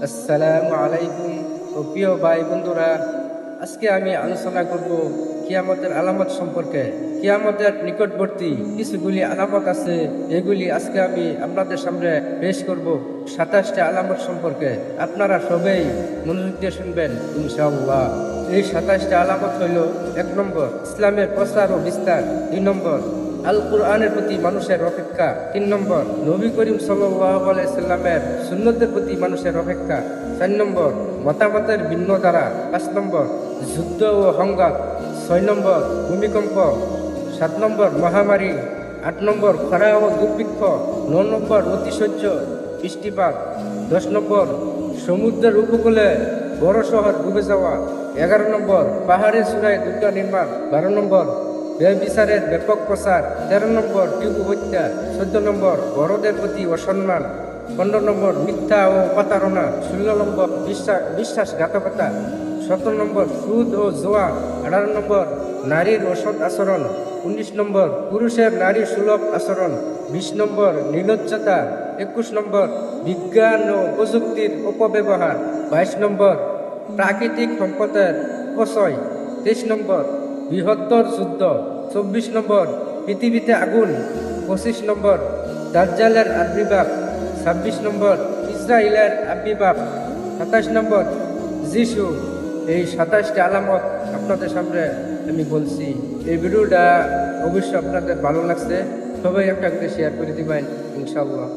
আসসালামু আলাইকুম। ও প্রিয় ভাই বন্ধুরা, আজকে আমি আলোচনা করব কিয়ামতের আলামত সম্পর্কে। কিয়ামতের নিকটবর্তী কিছুগুলি আলামত আছে, এগুলি আজকে আমি আপনাদের সামনে পেশ করব। 27টা আলামত সম্পর্কে আপনারা সবাই মনোযোগ দিয়ে শুনবেন ইনশাআল্লাহ। এই 27টা আলামত হইল: 1 নম্বর, ইসলামের প্রচার ও বিস্তার। 2 নম্বর, আল কুরআনের প্রতি মানুষের অপেক্ষা। 3 নম্বর, নবী করিম সাল্লাল্লাহু আলাইহি সাল্লামের সুন্নতের প্রতি মানুষের অপেক্ষা। 4 নম্বর, মতামতের ভিন্ন ধারা। 5 নম্বর, যুদ্ধ ও সংঘাত। 6 নম্বর, ভূমিকম্প। 7 নম্বর, মহামারী। 8 নম্বর, খরা ও দুর্ভিক্ষ। 9 নম্বর, অতিশয্য বৃষ্টিপাত। 10 নম্বর, সমুদ্রের উপকূলে বড় শহর ডুবে যাওয়া। 11 নম্বর, পাহাড়ের চূড়ায় দুর্গ নির্মাণ। 12 নম্বর, ব্যভিচারের ব্যাপক প্রসার। 13 নম্বর, টিপু হত্যা। 14 নম্বর, বড়দের প্রতি অসম্মান। 15 নম্বর, মিথ্যা ও প্রতারণা। 16 নম্বর, বিশ্বাসঘাতকতা। 17 নম্বর, সুদ ও জোয়া। 18 নম্বর, নারীর অসৎ আচরণ। 19 নম্বর, পুরুষের নারী সুলভ আচরণ। 20 নম্বর, নির্লজ্জতা। 21 নম্বর, বিজ্ঞান ও প্রযুক্তির অপব্যবহার। 22 নম্বর, প্রাকৃতিক সম্পদের অপচয়। 23 নম্বর, বৃহত্তর যুদ্ধ। 24 নম্বর, পৃথিবীতে আগুন। 25 নম্বর, দাজ্জালের আবির্ভাব। 26 নম্বর, ইসরায়েলের আবির্ভাব। 27 নম্বর, যিশু। এই 27টা আলামত আপনাদের সামনে আমি বলছি। এই ভিডিওটা অবশ্যই আপনাদের ভালো লাগছে। সবাই একটা করে শেয়ার করে দিবেন ইনশাআল্লাহ।